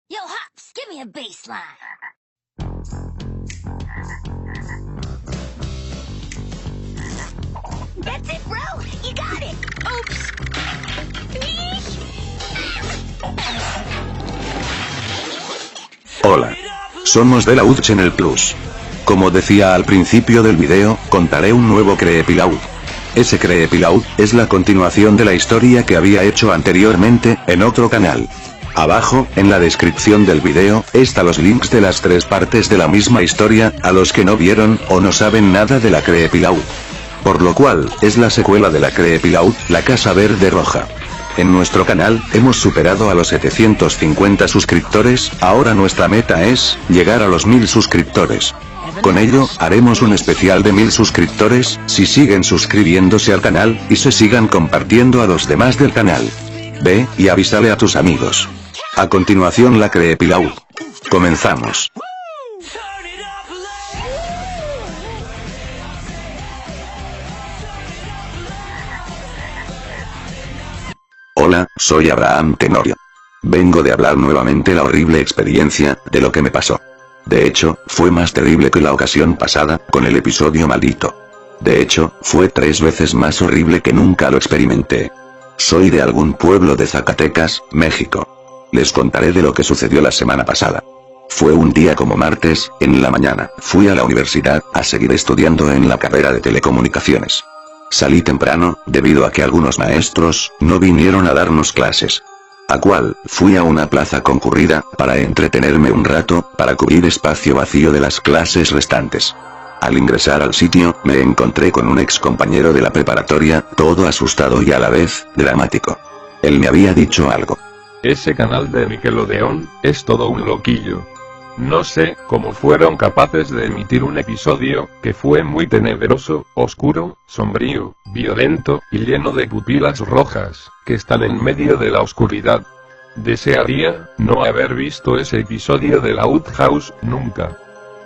Yo, Hops, give me a bass line. That's it, bro. You got it. Oops. Hola. Somos de la UD Channel Plus. Como decía al principio del video, contaré un nuevo Creepyloud. Ese Creepyloud es la continuación de la historia que había hecho anteriormente, en otro canal. Abajo, en la descripción del video, están los links de las 3 partes de la misma historia, a los que no vieron, o no saben nada de la Creepyloud. Por lo cual, es la secuela de la Creepyloud, La Casa Verde Roja. En nuestro canal, hemos superado a los 750 suscriptores, ahora nuestra meta es, llegar a los 1000 suscriptores. Con ello, haremos un especial de 1000 suscriptores, si siguen suscribiéndose al canal, y se sigan compartiendo a los demás del canal. Ve, y avísale a tus amigos. A continuación la Creepyloud. Comenzamos. Hola, soy Abraham Tenorio. Vengo de hablar nuevamente la horrible experiencia, de lo que me pasó. De hecho, fue más terrible que la ocasión pasada, con el episodio maldito. De hecho, fue 3 veces más horrible que nunca lo experimenté. Soy de algún pueblo de Zacatecas, México. Les contaré de lo que sucedió la semana pasada. Fue un día como martes, en la mañana, fui a la universidad, a seguir estudiando en la carrera de telecomunicaciones. Salí temprano, debido a que algunos maestros, no vinieron a darnos clases. A cual, fui a una plaza concurrida, para entretenerme un rato, para cubrir espacio vacío de las clases restantes. Al ingresar al sitio, me encontré con un ex compañero de la preparatoria, todo asustado y a la vez, dramático. Él me había dicho algo. Ese canal de Nickelodeon, es todo un loquillo. No sé cómo fueron capaces de emitir un episodio, que fue muy tenebroso, oscuro, sombrío, violento, y lleno de pupilas rojas, que están en medio de la oscuridad. Desearía, no haber visto ese episodio de la UD House, nunca.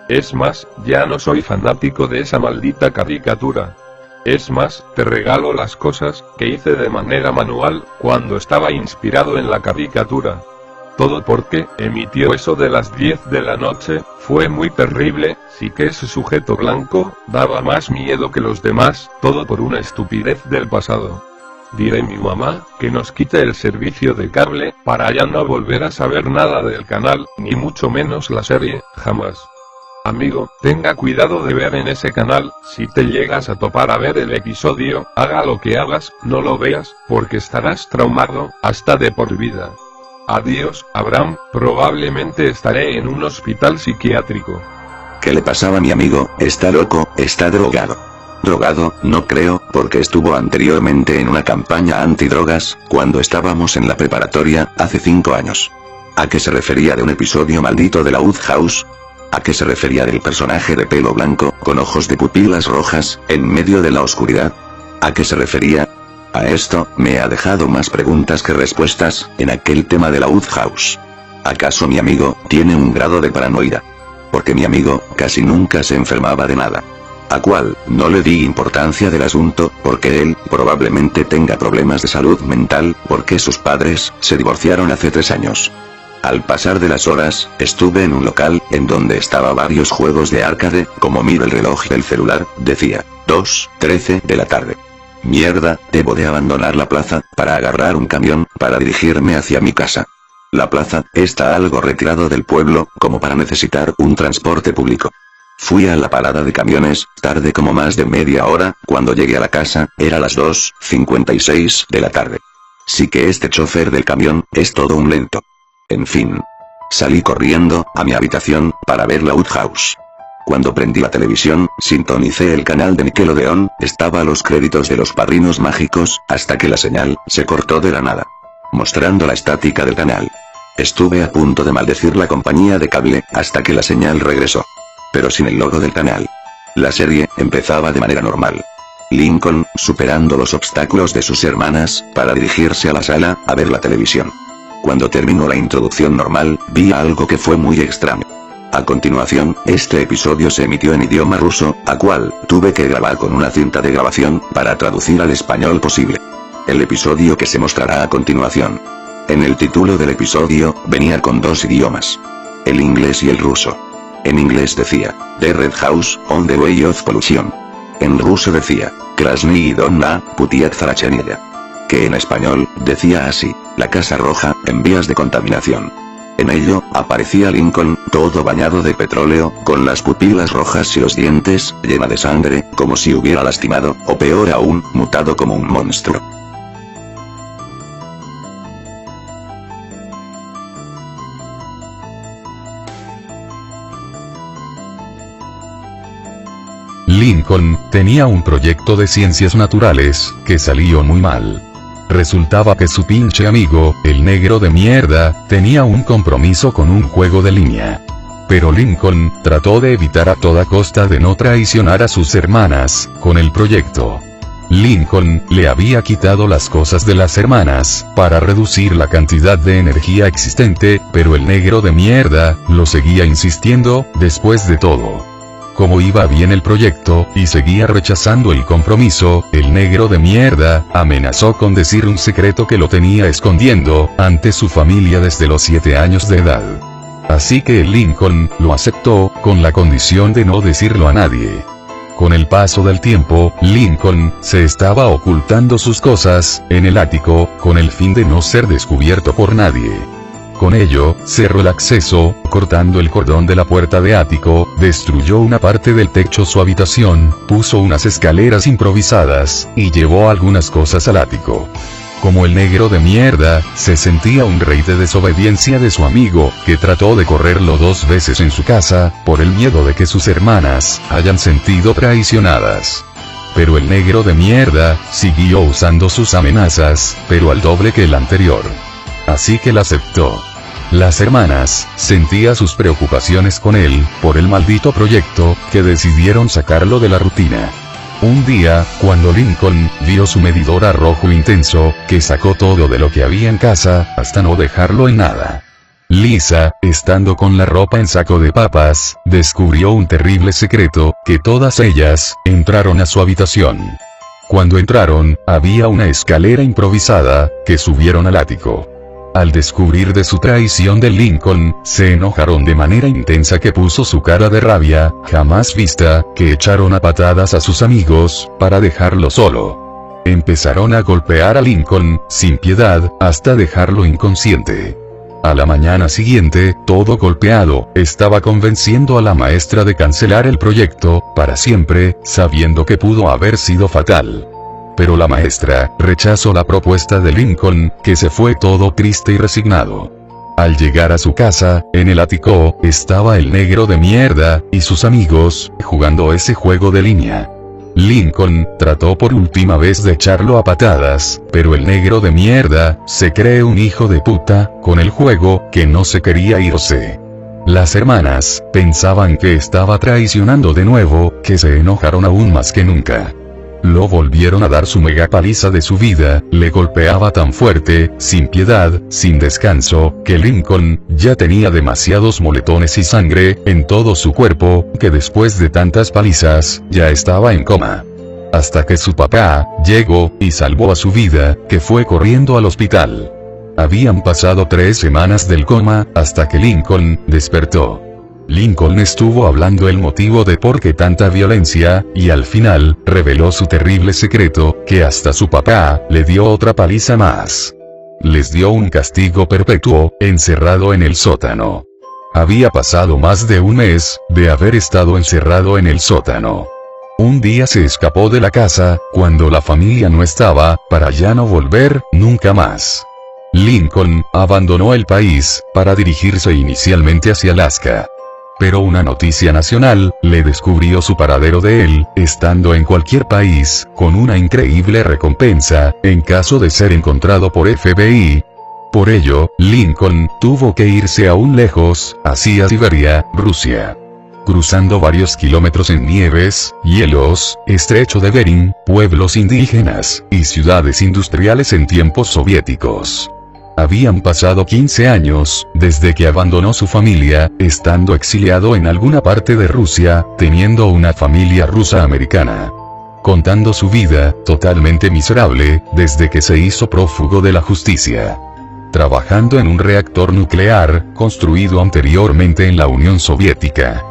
Es más, ya no soy fanático de esa maldita caricatura. Es más, te regalo las cosas, que hice de manera manual, cuando estaba inspirado en la caricatura. Todo porque, emitió eso de las 10 de la noche, fue muy terrible, sí que ese sujeto blanco, daba más miedo que los demás, todo por una estupidez del pasado. Diré a mi mamá, que nos quite el servicio de cable, para ya no volver a saber nada del canal, ni mucho menos la serie, jamás. Amigo, tenga cuidado de ver en ese canal, si te llegas a topar a ver el episodio, haga lo que hagas, no lo veas, porque estarás traumado, hasta de por vida. Adiós, Abraham, probablemente estaré en un hospital psiquiátrico. ¿Qué le pasaba a mi amigo? ¿Está loco? ¿Está drogado? Drogado, no creo, porque estuvo anteriormente en una campaña antidrogas, cuando estábamos en la preparatoria, hace 5 años. ¿A qué se refería de un episodio maldito de la UD House? ¿A qué se refería del personaje de pelo blanco, con ojos de pupilas rojas, en medio de la oscuridad? ¿A qué se refería? A esto, me ha dejado más preguntas que respuestas, en aquel tema de la UD House. ¿Acaso mi amigo, tiene un grado de paranoia? Porque mi amigo, casi nunca se enfermaba de nada. A cual, no le di importancia del asunto, porque él, probablemente tenga problemas de salud mental, porque sus padres, se divorciaron hace 3 años. Al pasar de las horas, estuve en un local, en donde estaba varios juegos de arcade, como miro el reloj del celular, decía, 2:13 de la tarde. Mierda, debo de abandonar la plaza, para agarrar un camión, para dirigirme hacia mi casa. La plaza, está algo retirado del pueblo, como para necesitar un transporte público. Fui a la parada de camiones, tardé como más de media hora, cuando llegué a la casa, era las 2:56 de la tarde. Sí que este chofer del camión, es todo un lento. En fin. Salí corriendo, a mi habitación, para ver la UD House. Cuando prendí la televisión, sintonicé el canal de Nickelodeon, estaba los créditos de los Padrinos Mágicos, hasta que la señal, se cortó de la nada. Mostrando la estática del canal. Estuve a punto de maldecir la compañía de cable, hasta que la señal regresó. Pero sin el logo del canal. La serie, empezaba de manera normal. Lincoln, superando los obstáculos de sus hermanas, para dirigirse a la sala, a ver la televisión. Cuando terminó la introducción normal, vi algo que fue muy extraño. A continuación, este episodio se emitió en idioma ruso, a cual, tuve que grabar con una cinta de grabación, para traducir al español posible. El episodio que se mostrará a continuación. En el título del episodio, venía con 2 idiomas. El inglés y el ruso. En inglés decía, The Red House, on the way of pollution. En ruso decía, Krasny Donna, Putiat Zarachenilla. Que en español, decía así, la Casa Roja, en vías de contaminación. En ello, aparecía Lincoln, todo bañado de petróleo, con las pupilas rojas y los dientes, llena de sangre, como si hubiera lastimado, o peor aún, mutado como un monstruo. Lincoln tenía un proyecto de ciencias naturales, que salió muy mal. Resultaba que su pinche amigo, el negro de mierda, tenía un compromiso con un juego de línea. Pero Lincoln trató de evitar a toda costa de no traicionar a sus hermanas con el proyecto. Lincoln le había quitado las cosas de las hermanas para reducir la cantidad de energía existente, pero el negro de mierda lo seguía insistiendo. Después de todo, como iba bien el proyecto, y seguía rechazando el compromiso, el negro de mierda amenazó con decir un secreto que lo tenía escondiendo ante su familia desde los 7 años de edad. Así que Lincoln lo aceptó, con la condición de no decirlo a nadie. Con el paso del tiempo, Lincoln se estaba ocultando sus cosas en el ático, con el fin de no ser descubierto por nadie. Con ello, cerró el acceso, cortando el cordón de la puerta de ático, destruyó una parte del techo de su habitación, puso unas escaleras improvisadas, y llevó algunas cosas al ático. Como el negro de mierda, se sentía un rey de desobediencia de su amigo, que trató de correrlo 2 veces en su casa, por el miedo de que sus hermanas hayan sentido traicionadas. Pero el negro de mierda siguió usando sus amenazas, pero al doble que el anterior. Así que la aceptó. Las hermanas sentían sus preocupaciones con él, por el maldito proyecto, que decidieron sacarlo de la rutina. Un día, cuando Lincoln vio su medidor a rojo intenso, que sacó todo de lo que había en casa, hasta no dejarlo en nada. Lisa, estando con la ropa en saco de papas, descubrió un terrible secreto, que todas ellas entraron a su habitación. Cuando entraron, había una escalera improvisada, que subieron al ático. Al descubrir de su traición de Lincoln, se enojaron de manera intensa que puso su cara de rabia, jamás vista, que echaron a patadas a sus amigos, para dejarlo solo. Empezaron a golpear a Lincoln, sin piedad, hasta dejarlo inconsciente. A la mañana siguiente, todo golpeado, estaba convenciendo a la maestra de cancelar el proyecto, para siempre, sabiendo que pudo haber sido fatal. Pero la maestra rechazó la propuesta de Lincoln, que se fue todo triste y resignado. Al llegar a su casa, en el ático, estaba el negro de mierda, y sus amigos, jugando ese juego de línea. Lincoln trató por última vez de echarlo a patadas, pero el negro de mierda se cree un hijo de puta con el juego, que no se quería irse. Las hermanas pensaban que estaba traicionando de nuevo, que se enojaron aún más que nunca. Lo volvieron a dar su mega paliza de su vida, le golpeaba tan fuerte, sin piedad, sin descanso, que Lincoln ya tenía demasiados moretones y sangre en todo su cuerpo, que después de tantas palizas, ya estaba en coma. Hasta que su papá llegó y salvó a su vida, que fue corriendo al hospital. Habían pasado 3 semanas del coma, hasta que Lincoln despertó. Lincoln estuvo hablando el motivo de por qué tanta violencia, y al final, reveló su terrible secreto, que hasta su papá le dio otra paliza más. Les dio un castigo perpetuo, encerrado en el sótano. Había pasado más de un mes, de haber estado encerrado en el sótano. Un día se escapó de la casa, cuando la familia no estaba, para ya no volver, nunca más. Lincoln abandonó el país, para dirigirse inicialmente hacia Alaska. Pero una noticia nacional le descubrió su paradero de él, estando en cualquier país, con una increíble recompensa, en caso de ser encontrado por FBI. Por ello, Lincoln tuvo que irse aún lejos, hacia Siberia, Rusia. Cruzando varios kilómetros en nieves, hielos, estrecho de Bering, pueblos indígenas, y ciudades industriales en tiempos soviéticos. Habían pasado 15 años, desde que abandonó su familia, estando exiliado en alguna parte de Rusia, teniendo una familia rusa-americana. Contando su vida, totalmente miserable, desde que se hizo prófugo de la justicia. trabajando en un reactor nuclear, construido anteriormente en la Unión Soviética.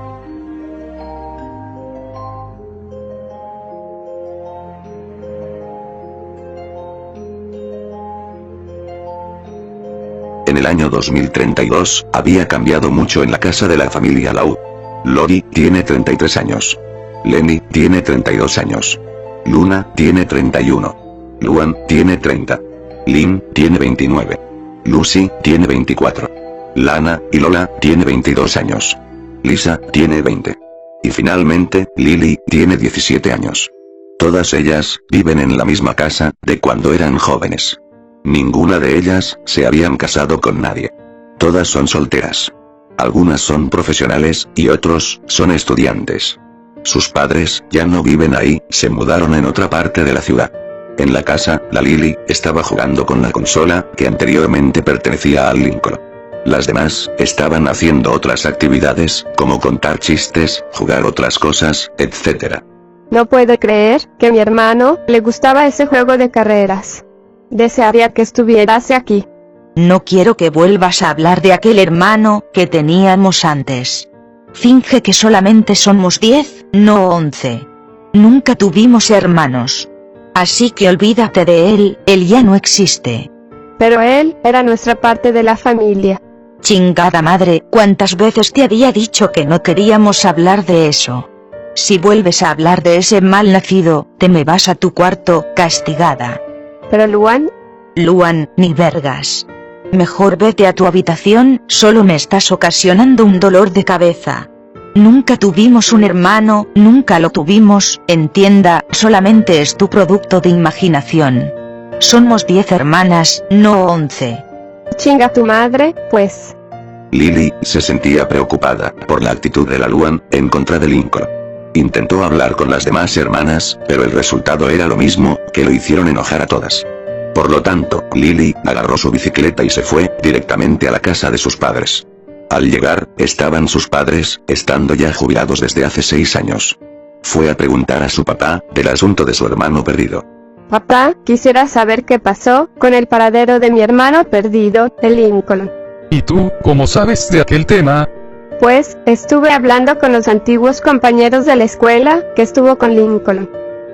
En el año 2032, había cambiado mucho en la casa de la familia Lau. Lori tiene 33 años. Lenny tiene 32 años. Luna tiene 31. Luan tiene 30. Lynn tiene 29. Lucy tiene 24. Lana y Lola tiene 22 años. Lisa tiene 20. Y finalmente, Lily tiene 17 años. Todas ellas viven en la misma casa de cuando eran jóvenes. Ninguna de ellas se habían casado con nadie. Todas son solteras. Algunas son profesionales y otros son estudiantes. Sus padres ya no viven ahí, se mudaron en otra parte de la ciudad. En la casa, la Lily estaba jugando con la consola que anteriormente pertenecía al Lincoln. Las demás estaban haciendo otras actividades, como contar chistes, jugar otras cosas, etc. No puedo creer que a mi hermano le gustaba ese juego de carreras. Desearía que estuvieras aquí. No quiero que vuelvas a hablar de aquel hermano que teníamos antes. Finge que solamente somos 10, no 11. Nunca tuvimos hermanos. Así que olvídate de él ya no existe. Pero él era nuestra parte de la familia. Chingada madre, ¿cuántas veces te había dicho que no queríamos hablar de eso? Si vuelves a hablar de ese mal nacido, te me vas a tu cuarto, castigada. Pero Luan... Luan, ni vergas. Mejor vete a tu habitación, solo me estás ocasionando un dolor de cabeza. Nunca tuvimos un hermano, nunca lo tuvimos, entienda, solamente es tu producto de imaginación. Somos 10 hermanas, no 11. Chinga tu madre, pues. Lily se sentía preocupada por la actitud de la Luan en contra de Lincoln. Intentó hablar con las demás hermanas, pero el resultado era lo mismo, que lo hicieron enojar a todas. Por lo tanto, Lily agarró su bicicleta y se fue directamente a la casa de sus padres. Al llegar, estaban sus padres, estando ya jubilados desde hace 6 años. Fue a preguntar a su papá del asunto de su hermano perdido. Papá, quisiera saber qué pasó con el paradero de mi hermano perdido, el Lincoln. ¿Y tú, cómo sabes de aquel tema? Pues, estuve hablando con los antiguos compañeros de la escuela que estuvo con Lincoln.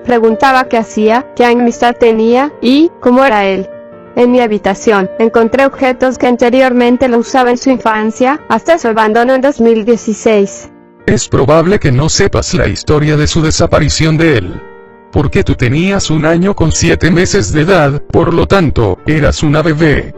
Preguntaba qué hacía, qué amistad tenía, y cómo era él. En mi habitación, encontré objetos que anteriormente lo usaba en su infancia, hasta su abandono en 2016. Es probable que no sepas la historia de su desaparición de él. Porque tú tenías 1 año con 7 meses de edad, por lo tanto, eras una bebé.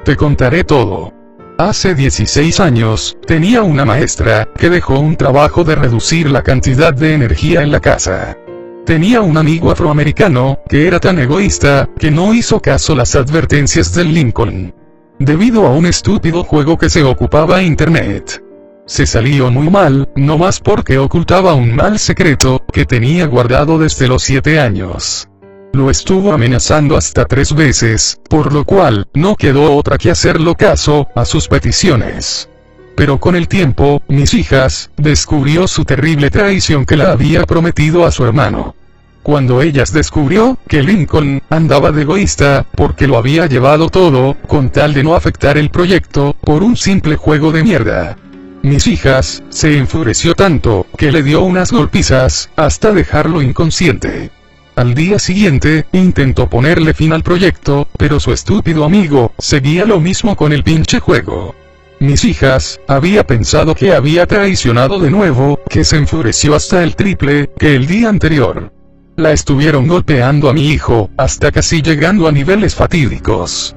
Te contaré todo. Hace 16 años, tenía una maestra, que dejó un trabajo de reducir la cantidad de energía en la casa. Tenía un amigo afroamericano, que era tan egoísta, que no hizo caso a las advertencias del Lincoln. Debido a un estúpido juego que se ocupaba internet. Se salió muy mal, no más porque ocultaba un mal secreto, que tenía guardado desde los 7 años. Lo estuvo amenazando hasta 3 veces, por lo cual, no quedó otra que hacerlo caso a sus peticiones. Pero con el tiempo, mis hijas, descubrió su terrible traición que la había prometido a su hermano. Cuando ellas descubrió que Lincoln andaba de egoísta, porque lo había llevado todo, con tal de no afectar el proyecto, por un simple juego de mierda. Mis hijas, se enfureció tanto, que le dio unas golpizas, hasta dejarlo inconsciente. Al día siguiente, intentó ponerle fin al proyecto, pero su estúpido amigo, seguía lo mismo con el pinche juego. Mis hijas, había pensado que había traicionado de nuevo, que se enfureció hasta el triple, que el día anterior. La estuvieron golpeando a mi hijo, hasta casi llegando a niveles fatídicos.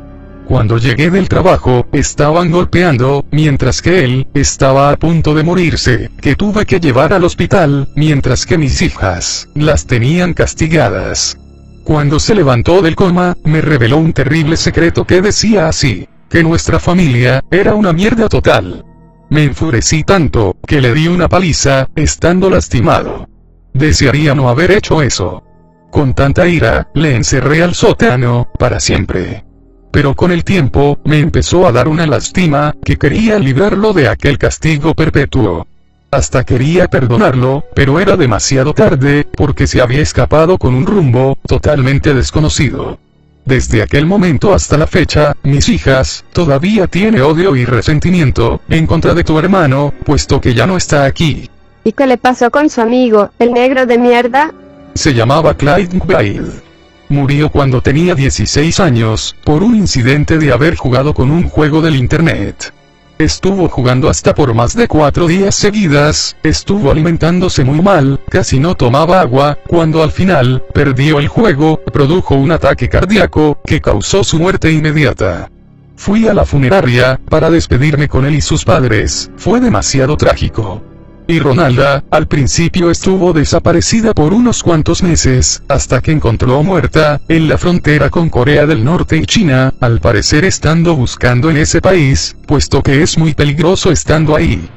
Cuando llegué del trabajo, estaban golpeando, mientras que él, estaba a punto de morirse, que tuve que llevar al hospital, mientras que mis hijas, las tenían castigadas. Cuando se levantó del coma, me reveló un terrible secreto que decía así, que nuestra familia, era una mierda total. Me enfurecí tanto, que le di una paliza, estando lastimado. Desearía no haber hecho eso. Con tanta ira, le encerré al sótano, para siempre. Pero con el tiempo, me empezó a dar una lástima, que quería librarlo de aquel castigo perpetuo. Hasta quería perdonarlo, pero era demasiado tarde, porque se había escapado con un rumbo, totalmente desconocido. Desde aquel momento hasta la fecha, mis hijas, todavía tiene odio y resentimiento en contra de tu hermano, puesto que ya no está aquí. ¿Y qué le pasó con su amigo, el negro de mierda? Se llamaba Clyde Bale. Murió cuando tenía 16 años, por un incidente de haber jugado con un juego del internet. Estuvo jugando hasta por más de 4 días seguidas, estuvo alimentándose muy mal, casi no tomaba agua, cuando al final, perdió el juego, produjo un ataque cardíaco, que causó su muerte inmediata. Fui a la funeraria, para despedirme con él y sus padres, fue demasiado trágico. Y Ronalda, al principio estuvo desaparecida por unos cuantos meses, hasta que encontró muerta, en la frontera con Corea del Norte y China, al parecer estando buscando en ese país, puesto que es muy peligroso estando ahí.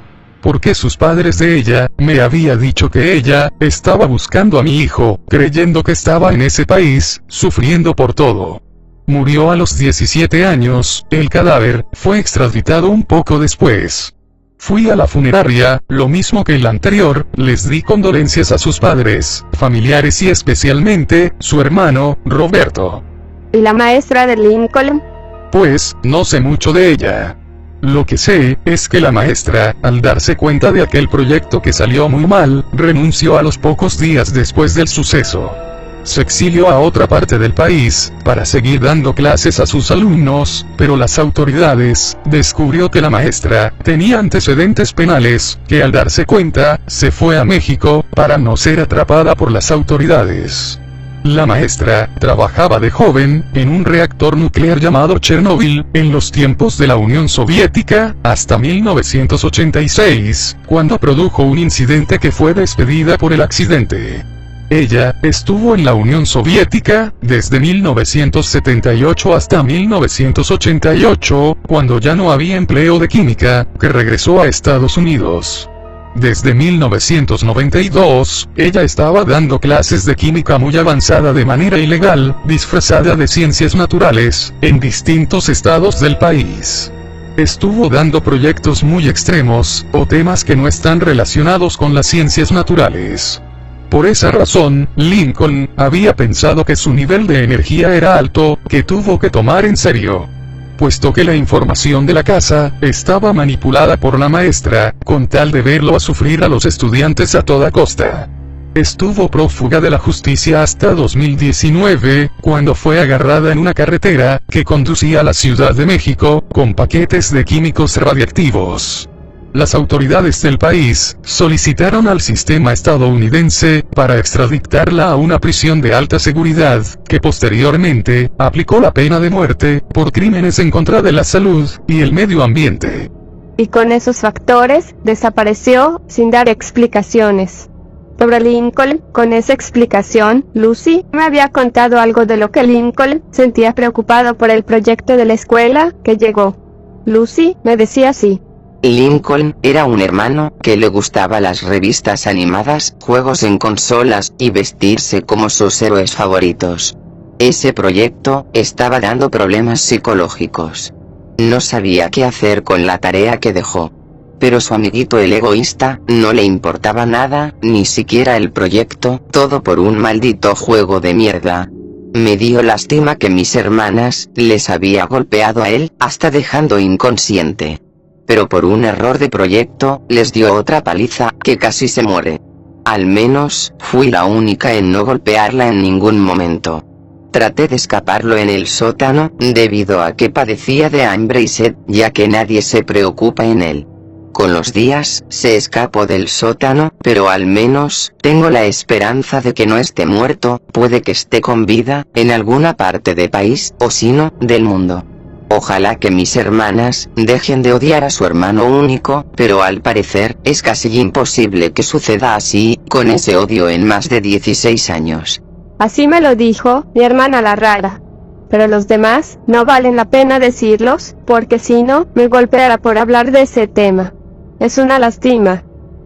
Porque sus padres de ella, me había dicho que ella, estaba buscando a mi hijo, creyendo que estaba en ese país, sufriendo por todo. Murió a los 17 años, el cadáver, fue extraditado un poco después. Fui a la funeraria, lo mismo que el anterior, les di condolencias a sus padres, familiares y especialmente, su hermano, Roberto. ¿Y la maestra de Lincoln? Pues, no sé mucho de ella. Lo que sé, es que la maestra, al darse cuenta de aquel proyecto que salió muy mal, renunció a los pocos días después del suceso. Se exilió a otra parte del país, para seguir dando clases a sus alumnos, pero las autoridades, descubrió que la maestra, tenía antecedentes penales, que al darse cuenta, se fue a México, para no ser atrapada por las autoridades. La maestra, trabajaba de joven, en un reactor nuclear llamado Chernobyl, en los tiempos de la Unión Soviética, hasta 1986, cuando produjo un incidente que fue despedida por el accidente. Ella, estuvo en la Unión Soviética, desde 1978 hasta 1988, cuando ya no había empleo de química, que regresó a Estados Unidos. Desde 1992, ella estaba dando clases de química muy avanzada de manera ilegal, disfrazada de ciencias naturales, en distintos estados del país. Estuvo dando proyectos muy extremos, o temas que no están relacionados con las ciencias naturales. Por esa razón, Lincoln había pensado que su nivel de energía era alto, que tuvo que tomar en serio. Puesto que la información de la casa estaba manipulada por la maestra, con tal de verlo a sufrir a los estudiantes a toda costa. Estuvo prófuga de la justicia hasta 2019, cuando fue agarrada en una carretera que conducía a la Ciudad de México, con paquetes de químicos radiactivos. Las autoridades del país solicitaron al sistema estadounidense para extraditarla a una prisión de alta seguridad, que posteriormente aplicó la pena de muerte por crímenes en contra de la salud y el medio ambiente. Y con esos factores, desapareció sin dar explicaciones. Sobre Lincoln, con esa explicación, Lucy me había contado algo de lo que Lincoln sentía preocupado por el proyecto de la escuela que llegó. Lucy me decía así. Lincoln era un hermano que le gustaba las revistas animadas, juegos en consolas, y vestirse como sus héroes favoritos. Ese proyecto estaba dando problemas psicológicos. No sabía qué hacer con la tarea que dejó. Pero su amiguito el egoísta, no le importaba nada, ni siquiera el proyecto, todo por un maldito juego de mierda. Me dio lástima que mis hermanas les había golpeado a él, hasta dejando inconsciente. Pero por un error de proyecto, les dio otra paliza, que casi se muere. Al menos, fui la única en no golpearla en ningún momento. Traté de escaparlo en el sótano, debido a que padecía de hambre y sed, ya que nadie se preocupa en él. Con los días, se escapó del sótano, pero al menos, tengo la esperanza de que no esté muerto, puede que esté con vida, en alguna parte del país, o si no, del mundo. Ojalá que mis hermanas dejen de odiar a su hermano único, pero al parecer, es casi imposible que suceda así, con ese odio en más de 16 años. Así me lo dijo mi hermana la rara. Pero los demás, no valen la pena decirlos, porque si no, me golpeará por hablar de ese tema. Es una lástima.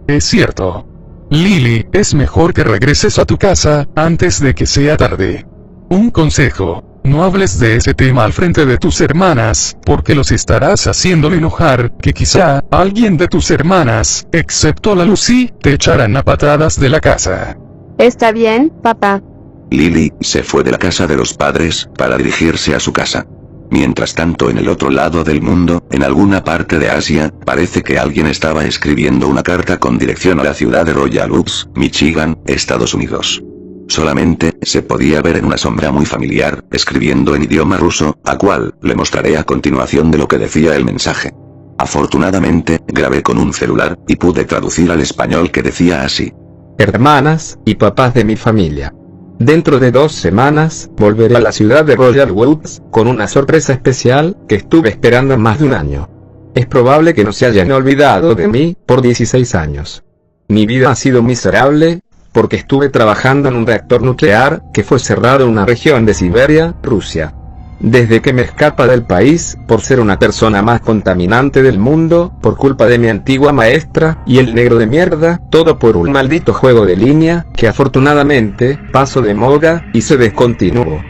Es cierto. Lily, es mejor que regreses a tu casa, antes de que sea tarde. Un consejo. No hables de ese tema al frente de tus hermanas, porque los estarás haciendo enojar, que quizá, alguien de tus hermanas, excepto la Lucy, te echarán a patadas de la casa. Está bien, papá. Lily se fue de la casa de los padres para dirigirse a su casa. Mientras tanto, en el otro lado del mundo, en alguna parte de Asia, parece que alguien estaba escribiendo una carta con dirección a la ciudad de Royal Oaks, Michigan, Estados Unidos. Solamente se podía ver en una sombra muy familiar, escribiendo en idioma ruso, a cual le mostraré a continuación de lo que decía el mensaje. Afortunadamente, grabé con un celular, y pude traducir al español que decía así. Hermanas y papás de mi familia. Dentro de 2 semanas, volveré a la ciudad de Royal Oaks, con una sorpresa especial, que estuve esperando más de un año. Es probable que no se hayan olvidado de mí, por 16 años. Mi vida ha sido miserable, porque estuve trabajando en un reactor nuclear, que fue cerrado en una región de Siberia, Rusia. Desde que me escapa del país, por ser una persona más contaminante del mundo, por culpa de mi antigua maestra, y el negro de mierda, todo por un maldito juego de línea, que afortunadamente, pasó de moda, y se descontinuó.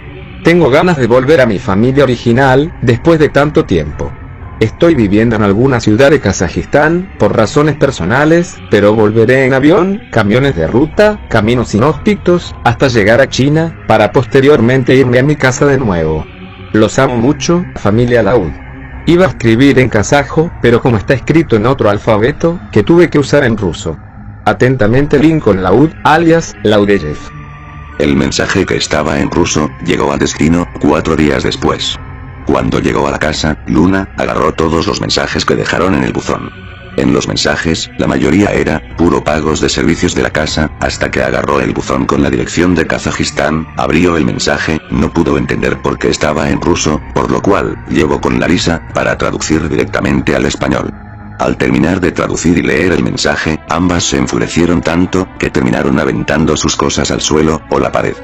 Tengo ganas de volver a mi familia original, después de tanto tiempo. Estoy viviendo en alguna ciudad de Kazajistán, por razones personales, pero volveré en avión, camiones de ruta, caminos inhóspitos, hasta llegar a China, para posteriormente irme a mi casa de nuevo. Los amo mucho, familia Laud. Iba a escribir en kazajo, pero como está escrito en otro alfabeto, que tuve que usar en ruso. Atentamente Lincoln Laud, alias Laudeyev. El mensaje que estaba en ruso, llegó a destino, 4 días después. Cuando llegó a la casa, Luna agarró todos los mensajes que dejaron en el buzón. En los mensajes, la mayoría era puro pagos de servicios de la casa, hasta que agarró el buzón con la dirección de Kazajistán, abrió el mensaje, no pudo entender por qué estaba en ruso, por lo cual, llevó con Larisa, para traducir directamente al español. Al terminar de traducir y leer el mensaje, ambas se enfurecieron tanto, que terminaron aventando sus cosas al suelo, o la pared.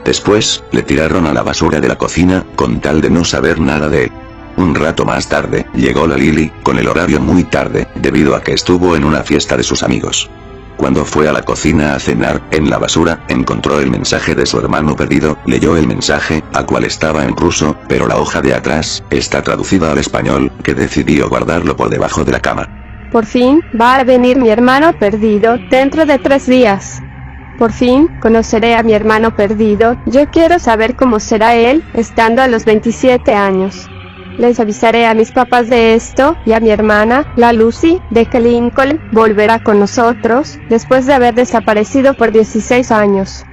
Después, le tiraron a la basura de la cocina, con tal de no saber nada de él. Un rato más tarde, llegó la Lily, con el horario muy tarde, debido a que estuvo en una fiesta de sus amigos. Cuando fue a la cocina a cenar, en la basura, encontró el mensaje de su hermano perdido, leyó el mensaje, a cual estaba en ruso, pero la hoja de atrás, está traducida al español, que decidió guardarlo por debajo de la cama. Por fin, va a venir mi hermano perdido, dentro de 3 días. Por fin, conoceré a mi hermano perdido, yo quiero saber cómo será él, estando a los 27 años. Les avisaré a mis papás de esto, y a mi hermana, la Lucy, de que Lincoln volverá con nosotros, después de haber desaparecido por 16 años.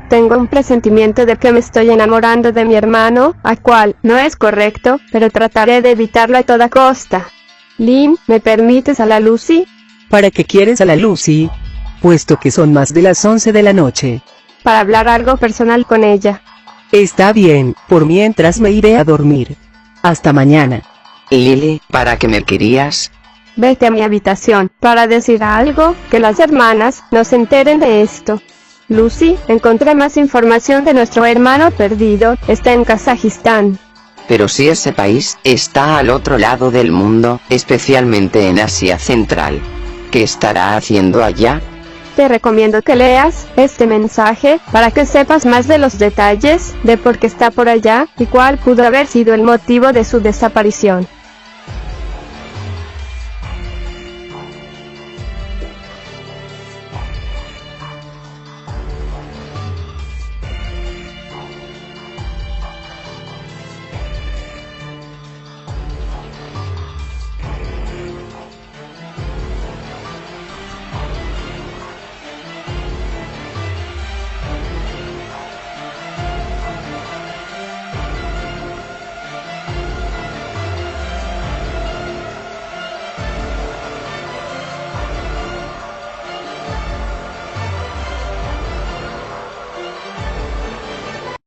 Tengo un presentimiento de que me estoy enamorando de mi hermano, a cual no es correcto, pero trataré de evitarlo a toda costa. Lynn, ¿me permites a la Lucy? ¿Para qué quieres a la Lucy? Puesto que son más de las 11 de la noche. Para hablar algo personal con ella. Está bien, por mientras me iré a dormir. Hasta mañana. Lily, ¿para qué me querías? Vete a mi habitación, para decir algo, que las hermanas no se enteren de esto. Lucy, encontré más información de nuestro hermano perdido, está en Kazajistán. Pero si ese país está al otro lado del mundo, especialmente en Asia Central. ¿Qué estará haciendo allá? Te recomiendo que leas este mensaje, para que sepas más de los detalles, de por qué está por allá, y cuál pudo haber sido el motivo de su desaparición.